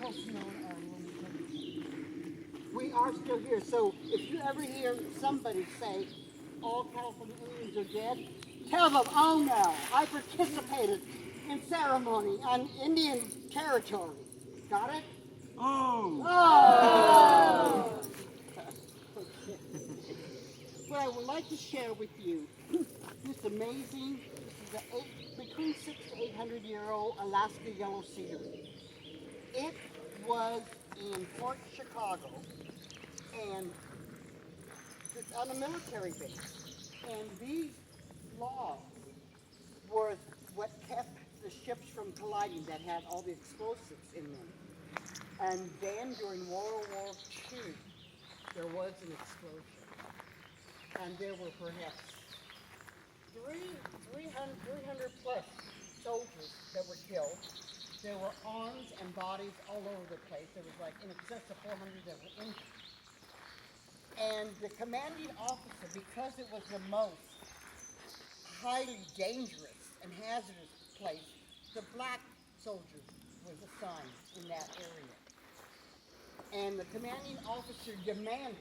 also known as Wilmington. We are still here, so if you ever hear somebody say, all California Indians are dead, tell them, oh no, I participated in ceremony on Indian territory. Got it? Oh! Oh! Okay. What I would like to share with you, this amazing, this is between 600 to 800-year-old Alaska yellow cedar. It was in Fort Chicago, and it's on a military base. And these logs were what kept the ships from colliding that had all the explosives in them. And then during World War II, there was an explosion. And there were perhaps 300 plus soldiers that were killed. There were arms and bodies all over the place. There was like in excess of 400 that were injured. And the commanding officer, because it was the most highly dangerous and hazardous place, the black soldiers was assigned in that area. And the commanding officer demanded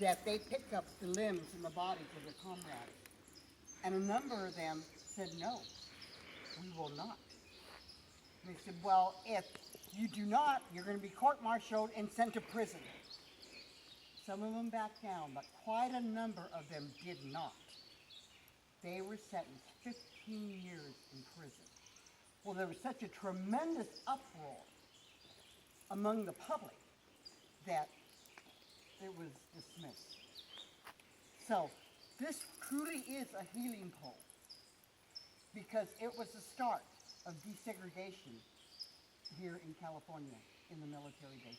that they pick up the limbs and the bodies of their comrades. And a number of them said, no, we will not. And they said, well, if you do not, you're going to be court-martialed and sent to prison. Some of them backed down, but quite a number of them did not. They were sentenced 15 years in prison. Well, there was such a tremendous uproar among the public that it was dismissed. So this truly is a healing pole because it was the start of desegregation here in California in the military base.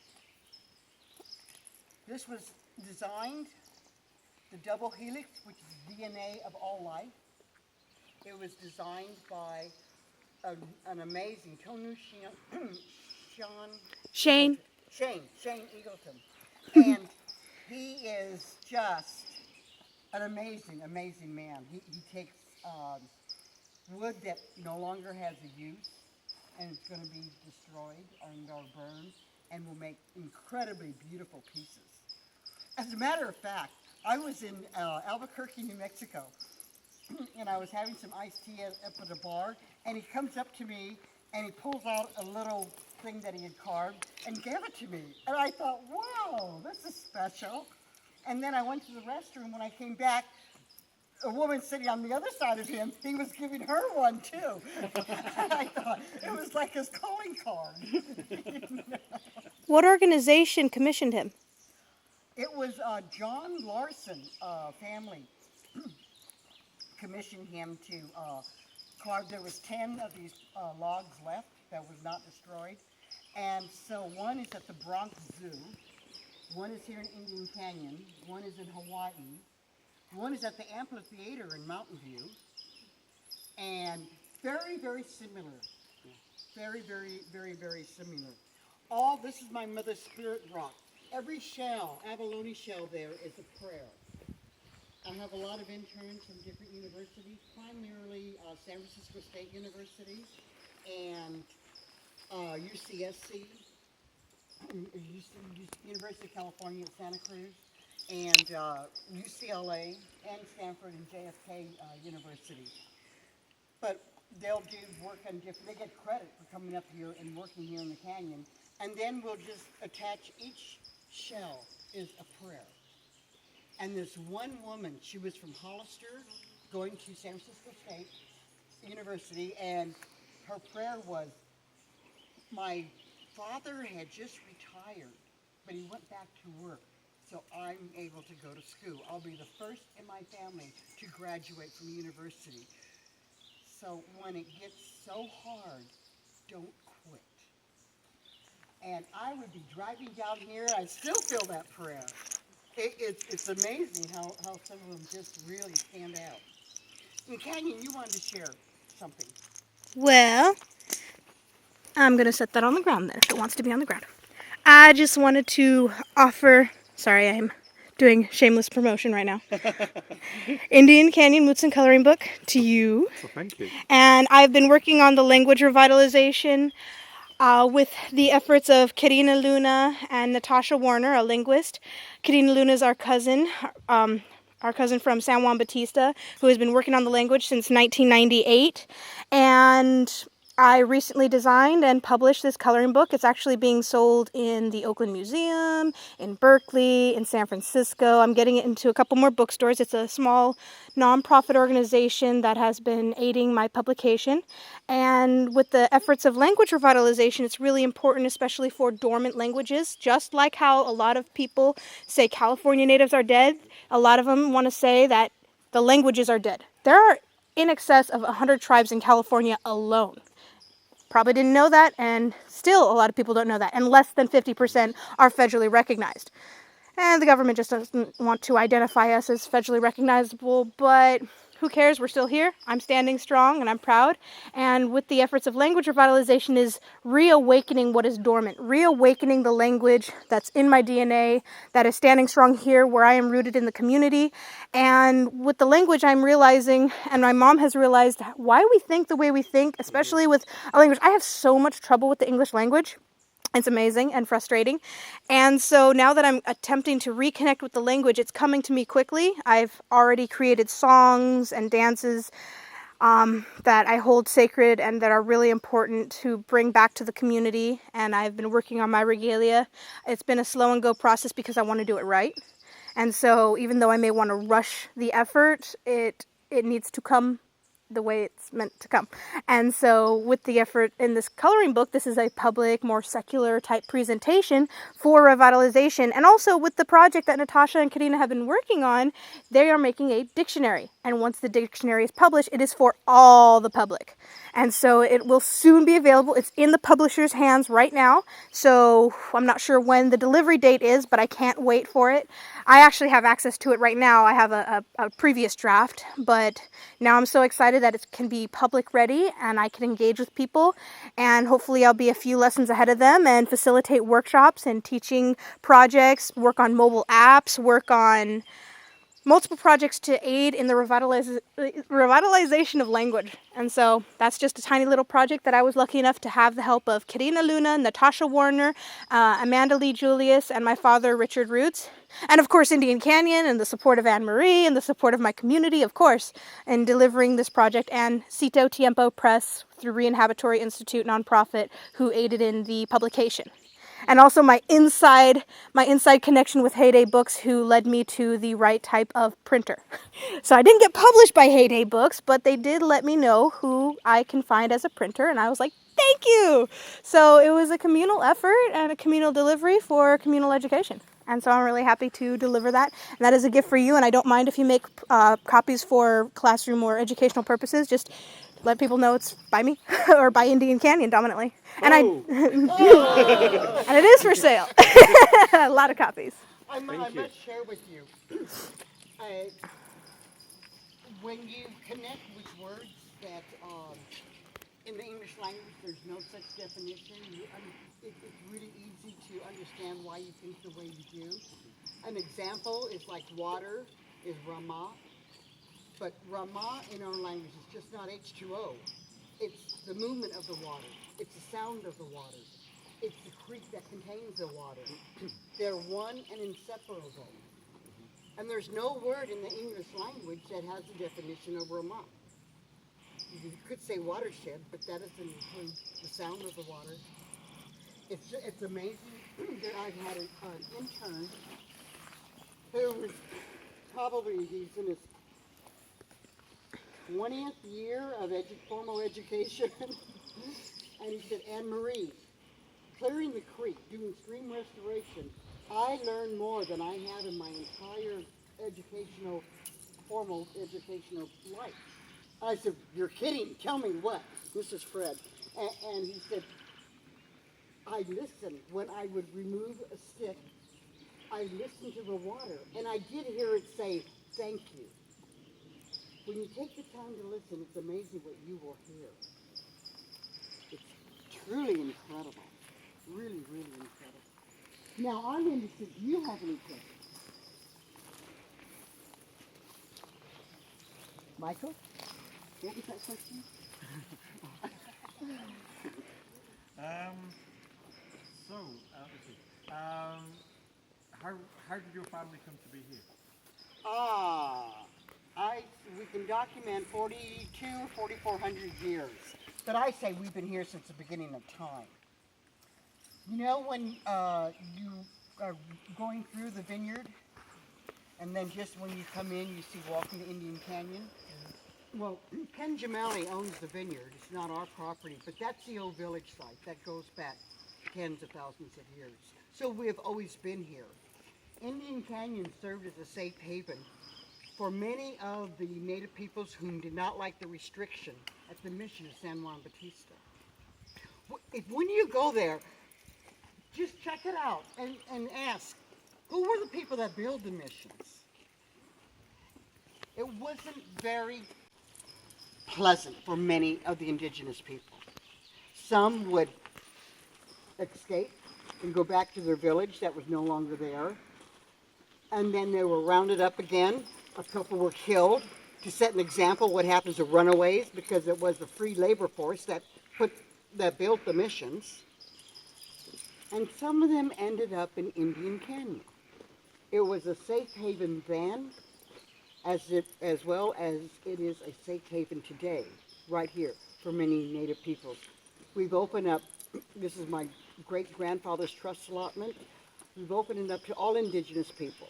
This was designed, the double helix, which is DNA of all life. It was designed by an amazing Shane Eagleton. And he is just an amazing, amazing man. He takes wood that no longer has a use and it's going to be destroyed or burned and will make incredibly beautiful pieces. As a matter of fact, I was in Albuquerque, New Mexico, and I was having some iced tea up at a bar, and he comes up to me and he pulls out a little thing that he had carved and gave it to me. And I thought, wow, this is special. And then I went to the restroom. When I came back, a woman sitting on the other side of him, he was giving her one too. And I thought, it was like his calling card. What organization commissioned him? It was John Larson family commissioned him to carve. There was 10 of these logs left that was not destroyed. And so one is at the Bronx Zoo, one is here in Indian Canyon, one is in Hawaii, one is at the amphitheater in Mountain View, and very, very similar. Very, very, very, very similar. This is my mother's spirit rock. Every shell, abalone shell there is a prayer. I have a lot of interns from different universities, primarily San Francisco State University and UCSC, University of California at Santa Cruz, and UCLA, and Stanford and JFK University. But they'll do work on different, they get credit for coming up here and working here in the canyon, and then we'll just attach each shell is a prayer. And this one woman, she was from Hollister, going to San Francisco State University, and her prayer was, my father had just retired, but he went back to work, so I'm able to go to school. I'll be the first in my family to graduate from university. So when it gets so hard, don't quit. And I would be driving down here, I still feel that prayer. It's amazing how some of them just really stand out. And Canyon, you wanted to share something. Well, I'm going to set that on the ground then if it wants to be on the ground. I just wanted to offer, sorry, I'm doing shameless promotion right now, Indian Canyon Moots and Coloring Book to you. Well, thank you. And I've been working on the language revitalization. with the efforts of Karina Luna and Natasha Warner, a linguist. Karina Luna is our cousin from San Juan Bautista, who has been working on the language since 1998. And I recently designed and published this coloring book. It's actually being sold in the Oakland Museum, in Berkeley, in San Francisco. I'm getting it into a couple more bookstores. It's a small nonprofit organization that has been aiding my publication. And with the efforts of language revitalization, it's really important, especially for dormant languages. Just like how a lot of people say California natives are dead, a lot of them want to say that the languages are dead. There are in excess of 100 tribes in California alone. Probably didn't know that, and still a lot of people don't know that, and less than 50% are federally recognized. And the government just doesn't want to identify us as federally recognizable, but who cares? We're still here. I'm standing strong, and I'm proud. And with the efforts of language revitalization is reawakening what is dormant, reawakening the language that's in my DNA, that is standing strong here where I am rooted in the community. And with the language, I'm realizing, and my mom has realized, why we think the way we think, especially with a language. I have so much trouble with the English language. It's amazing and frustrating. And so now that I'm attempting to reconnect with the language, it's coming to me quickly. I've already created songs and dances that I hold sacred and that are really important to bring back to the community. And I've been working on my regalia. It's been a slow and go process because I want to do it right. And so even though I may want to rush the effort, it needs to come the way it's meant to come. And so with the effort in this coloring book, this is a public, more secular type presentation for revitalization. And also with the project that Natasha and Karina have been working on, they are making a dictionary. And once the dictionary is published, it is for all the public. And so it will soon be available. It's in the publisher's hands right now. So I'm not sure when the delivery date is, but I can't wait for it. I actually have access to it right now. I have a previous draft, but now I'm so excited that it can be public ready and I can engage with people, and hopefully I'll be a few lessons ahead of them and facilitate workshops and teaching projects, work on mobile apps, work on multiple projects to aid in the revitalization of language. And so that's just a tiny little project that I was lucky enough to have the help of Karina Luna, Natasha Warner, Amanda Lee Julius, and my father, Richard Roots. And of course, Indian Canyon, and the support of Anne Marie, and the support of my community, of course, in delivering this project, and Cito Tiempo Press through Reinhabitory Institute nonprofit, who aided in the publication. And also my inside connection with Heyday Books, who led me to the right type of printer. So I didn't get published by Heyday Books, but they did let me know who I can find as a printer, and I was like, thank you! So it was a communal effort and a communal delivery for communal education. And so I'm really happy to deliver that. And that is a gift for you, and I don't mind if you make copies for classroom or educational purposes. Just let people know it's by me or by Indian Canyon dominantly. And and it is for sale. A lot of copies. I must share with you. When you connect with words that in the English language there's no such definition, it's really easy to understand why you think the way you do. An example is like water is Rama. But Rama in our language is just not H2O. It's the movement of the water. It's the sound of the water. It's the creek that contains the water. They're one and inseparable. And there's no word in the English language that has the definition of Rama. You could say watershed, but that doesn't include the sound of the water. It's amazing that I've had an intern who was probably, he's in his 20th year of formal education, and he said, Anne Marie, clearing the creek, doing stream restoration, I learned more than I have in my entire formal educational life. I said, you're kidding, tell me what? This is Fred. And he said, I listened when I would remove a stick, I listened to the water, and I did hear it say, thank you. When you take the time to listen, it's amazing what you will hear. It's truly incredible. Really, really incredible. Now, I'm interested, do you have any questions? Michael? What was that question? How did your family come to be here? Ah, we can document 42, 4,400 years. But I say we've been here since the beginning of time. You know when you are going through the vineyard, and then just when you come in, you see walking to Indian Canyon? Well, Ken Jamali owns the vineyard. It's not our property, but that's the old village site. That goes back tens of thousands of years. So we have always been here. Indian Canyon served as a safe haven for many of the native peoples whom did not like the restriction at the mission of San Juan Bautista. When you go there, just check it out and ask, who were the people that built the missions? It wasn't very pleasant for many of the indigenous people. Some would escape and go back to their village that was no longer there. And then they were rounded up again. A couple were killed to set an example what happens to runaways, because it was the free labor force that built the missions. And some of them ended up in Indian Canyon. It was a safe haven then, as well as it is a safe haven today, right here, for many native peoples. We've opened up, this is my great-grandfather's trust allotment, we've opened it up to all indigenous people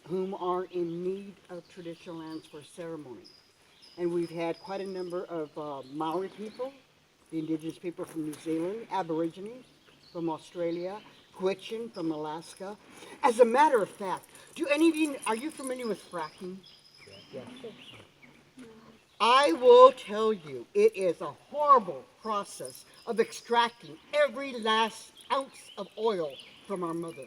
whom are in need of traditional lands for ceremony. And we've had quite a number of Maori people, the indigenous people from New Zealand, Aborigines from Australia, Gwich'in from Alaska. As a matter of fact, do any of you, are you familiar with fracking? Yes. I will tell you, it is a horrible process of extracting every last ounce of oil from our mother.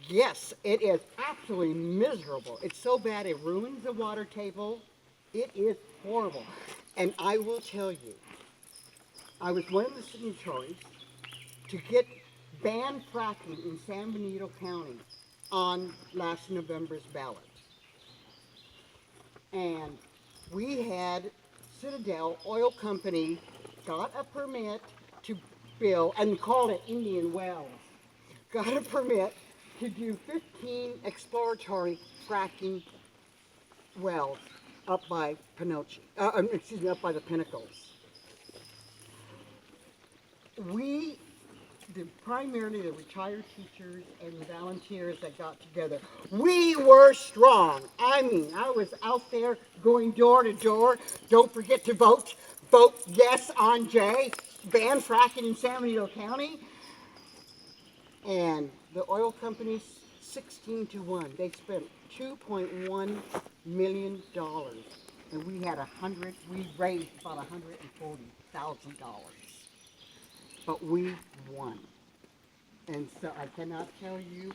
Yes, it is absolutely miserable. It's so bad it ruins the water table. It is horrible. And I will tell you, I was one of the signatories to get ban fracking in San Benito County on last November's ballot. And we had Citadel Oil Company got a permit to build, and called it Indian Wells, got a permit to do 15 exploratory fracking wells up by up by the Pinnacles. We, primarily the retired teachers and volunteers that got together, we were strong. I mean, I was out there going door to door. Don't forget to vote. Vote yes on J. Ban fracking in San Benito County. And the oil companies, 16-1. They spent $2.1 million. And we raised about $140,000. But we won. And so I cannot tell you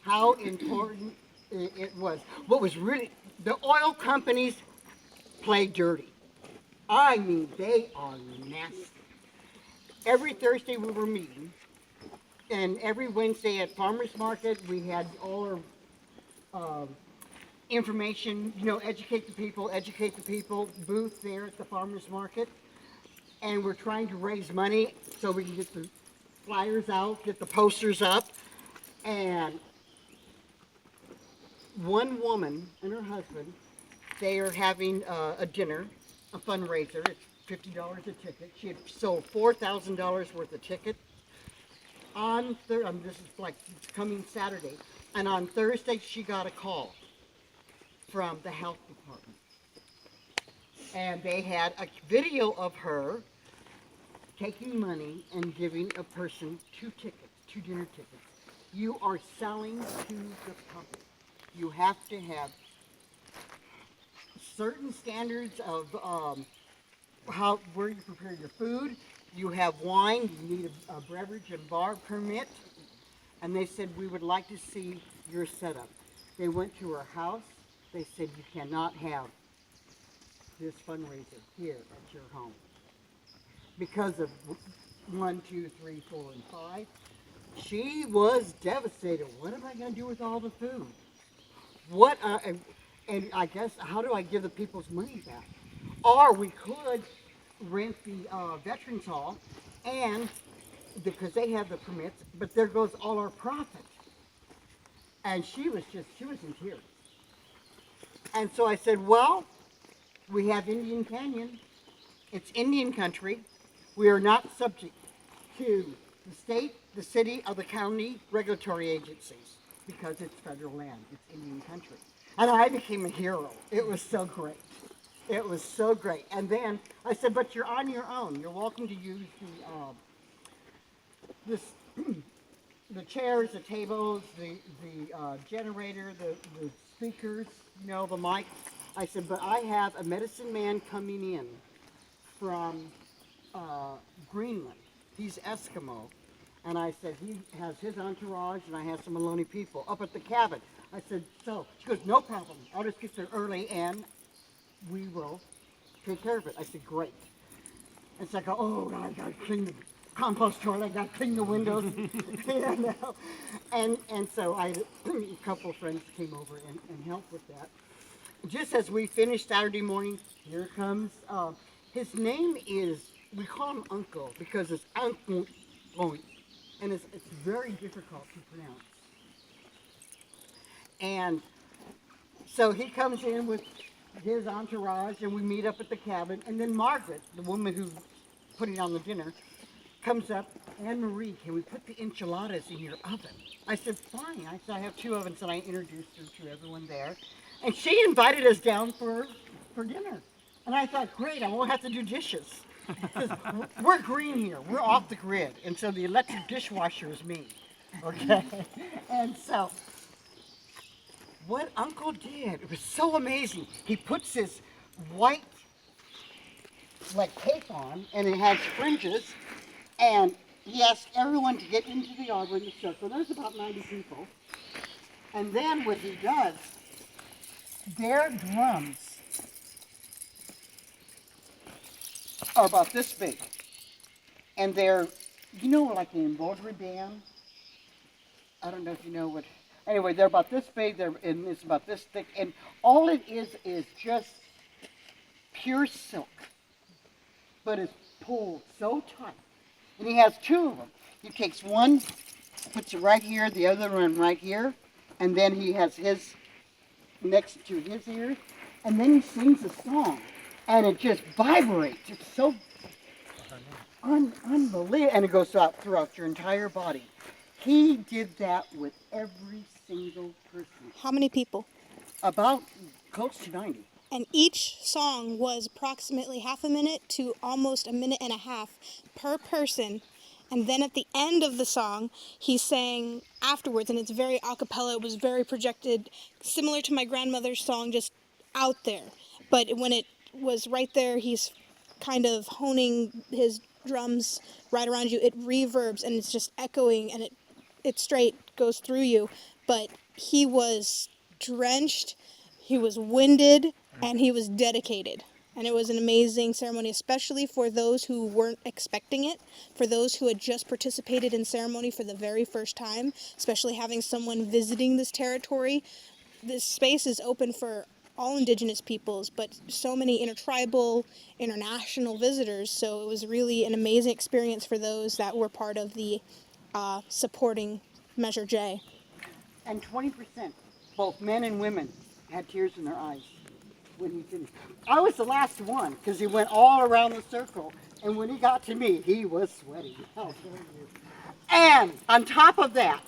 how important it was. What was really, the oil companies play dirty. I mean, they are nasty. Every Thursday we were meeting, and every Wednesday at Farmers Market we had all our information, educate the people booth there at the Farmers Market. And we're trying to raise money so we can get the flyers out, get the posters up. And one woman and her husband, they are having a dinner, a fundraiser. It's $50 a ticket. She had sold $4,000 worth of tickets. This is like coming Saturday. And on Thursday, she got a call from the health department. And they had a video of her taking money and giving a person 2 dinner tickets. You are selling to the public. You have to have certain standards of where you prepare your food. You have wine, you need a beverage and bar permit. And they said, we would like to see your setup. They went to her house. They said, you cannot have this fundraiser here at your home. Because of 1, 2, 3, 4, and 5. She was devastated. What am I going to do with all the food? And I guess, how do I give the people's money back? Or we could rent the Veterans Hall and because they have the permits, but there goes all our profit. And she was in tears. And so I said, well, we have Indian Canyon. It's Indian country. We are not subject to the state, the city, or the county regulatory agencies because it's federal land. It's Indian country. And I became a hero. It was so great. It was so great. And then I said, but you're on your own. You're welcome to use the chairs, the tables, the generator, the speakers, the mic. I said, but I have a medicine man coming in from Greenland. He's Eskimo. And I said, he has his entourage, and I have some Maloney people up at the cabin. I said, so, she goes, no problem. I'll just get there early, and we will take care of it. I said, great. And so I go, oh, God, I got to clean the compost toilet, I got to clean the windows. And so a couple of friends came over and helped with that. Just as we finished Saturday morning, here comes, his name is, we call him Uncle because it's Uncle, and it's very difficult to pronounce. And so he comes in with his entourage, and we meet up at the cabin, and then Margaret, the woman who's putting on the dinner, comes up, Anne Marie, can we put the enchiladas in your oven? I said, fine. I said, I have 2 ovens, and I introduced her to everyone there. And she invited us down for dinner. And I thought, great, I won't have to do dishes. Because we're green here. We're off the grid. And so the electric dishwasher is me. Okay? And so what Uncle did, it was so amazing. He puts this white, like, cape on, and it has fringes. And he asked everyone to get into the arbor in the circle. There's about 90 people. And then what he does, their drums are about this big. And they're, like an embroidery band. I don't know if you know what. Anyway, they're about this big, and it's about this thick. And all it is just pure silk. But it's pulled so tight. And he has 2 of them. He takes one, puts it right here, the other one right here, and then he has his next to his ear, and then he sings a song, and it just vibrates. It's so unbelievable, and it goes out throughout your entire body. He did that with every single person. How many people? About close to 90. And each song was approximately half a minute to almost a minute and a half per person. And then at the end of the song, he sang afterwards, and it's very a cappella. It was very projected, similar to my grandmother's song, just out there. But when it was right there, he's kind of honing his drums right around you. It reverbs, and it's just echoing, and it straight goes through you. But he was drenched, he was winded, and he was dedicated. And it was an amazing ceremony, especially for those who weren't expecting it, for those who had just participated in ceremony for the very first time, especially having someone visiting this territory. This space is open for all indigenous peoples, but so many intertribal, international visitors, so it was really an amazing experience for those that were part of the supporting Measure J. And 20%, both men and women, had tears in their eyes when he finished. I was the last one because he went all around the circle, and when he got to me, he was sweaty. I'll tell you. And on top of that,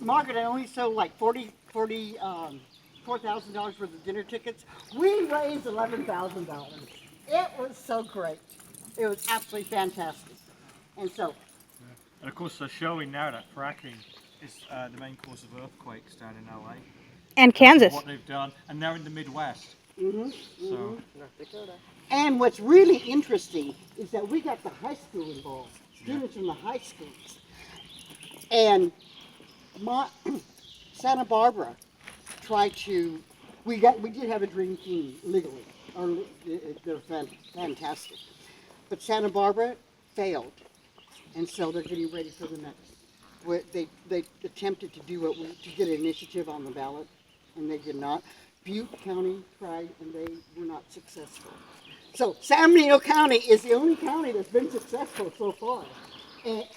Margaret had only sold like $4,000 worth of dinner tickets. We raised $11,000. It was so great. It was absolutely fantastic. And so. And of course, they're showing now that fracking is the main cause of earthquakes down in LA. And Kansas. What they've done, and they're in the Midwest. So. And what's really interesting is that we got the high school involved, students from the high schools. And Santa Barbara tried to, we did have a dream team legally, they're fantastic. But Santa Barbara failed, and so they're getting ready for the next. They attempted to to get an initiative on the ballot, and they did not. Butte County tried, and they were not successful. So San Bernardino County is the only county that's been successful so far.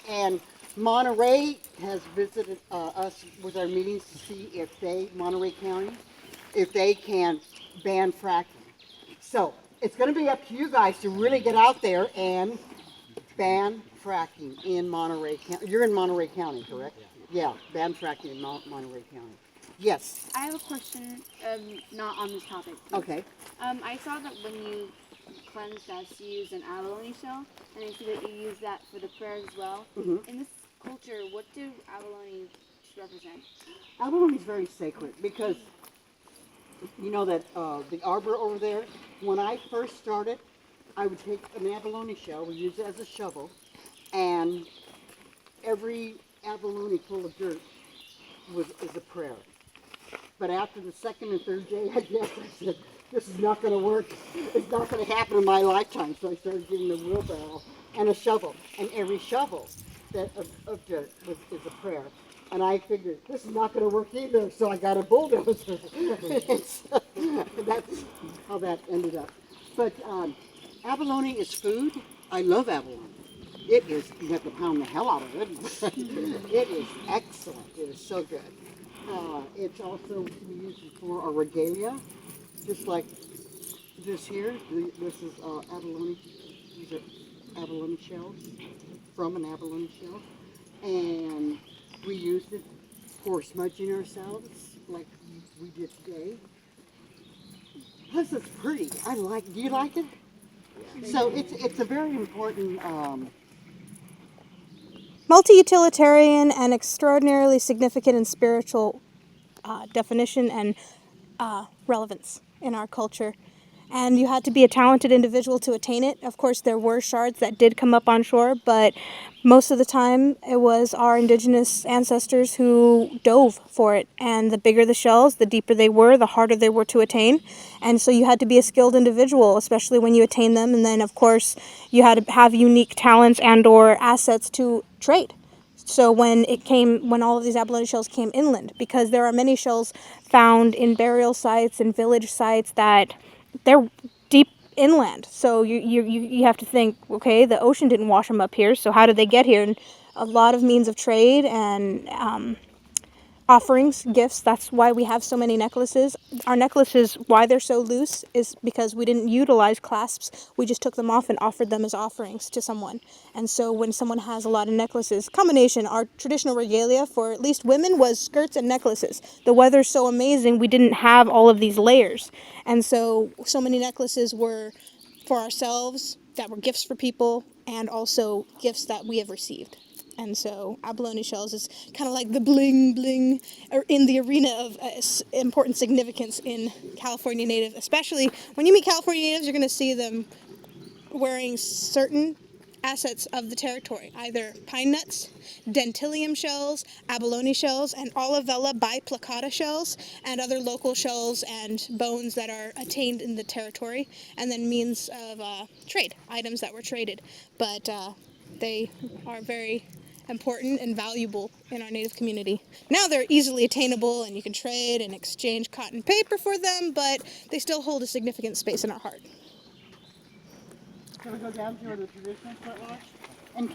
And Monterey has visited us with our meetings to see if Monterey County, if they can ban fracking. So it's going to be up to you guys to really get out there and ban fracking in Monterey County. You're in Monterey County, correct? Yeah, ban fracking in Monterey County. Yes. I have a question, not on this topic. Okay. I saw that when you cleanse dust, you use an abalone shell, and I see that you use that for the prayers as well. Mm-hmm. In this culture, what do abalone represent? Abalone is very sacred because you know that the arbor over there, when I first started, I would take an abalone shell, we use it as a shovel, and every abalone full of dirt is a prayer. But after the second and third day, I guess I said, this is not going to work. It's not going to happen in my lifetime. So I started getting a wheelbarrow and a shovel. And every shovel of dirt is a prayer. And I figured, this is not going to work either. So I got a bulldozer. So that's how that ended up. But abalone is food. I love abalone. It is, you have to pound the hell out of it. It is excellent. It is so good. It's also, we use it for our regalia, just like this here. This is abalone. These are abalone shells, from an abalone shell. And we use it for smudging ourselves, like we did today. Plus, it's pretty. Do you like it? So it's a very important Multi-utilitarian and extraordinarily significant and spiritual definition and relevance in our culture. And you had to be a talented individual to attain it. Of course, there were shards that did come up on shore, but most of the time it was our indigenous ancestors who dove for it. And the bigger the shells, the deeper they were, the harder they were to attain. And so you had to be a skilled individual, especially when you attain them. And then, of course, you had to have unique talents and or assets to trade. So when all of these abalone shells came inland, because there are many shells found in burial sites and village sites that they're deep inland. So you have to think, okay, the ocean didn't wash them up here, so how did they get here? And a lot of means of trade and offerings, gifts. That's why we have so many necklaces. Our necklaces, why they're so loose, is because we didn't utilize clasps. We just took them off and offered them as offerings to someone. And so when someone has a lot of necklaces, combination, our traditional regalia for at least women was skirts and necklaces. The weather's so amazing, we didn't have all of these layers. And so many necklaces were for ourselves, that were gifts for people, and also gifts that we have received. And so abalone shells is kind of like the bling bling in the arena of important significance in California Native. Especially when you meet California Natives, you're going to see them wearing certain assets of the territory, either pine nuts, dentilium shells, abalone shells, and olivella biplicata shells, and other local shells and bones that are attained in the territory, and then means of trade, items that were traded. But they are very important and valuable in our Native community. Now they're easily attainable and you can trade and exchange cotton paper for them, but they still hold a significant space in our heart. Can we go down to the traditional sweat lodge?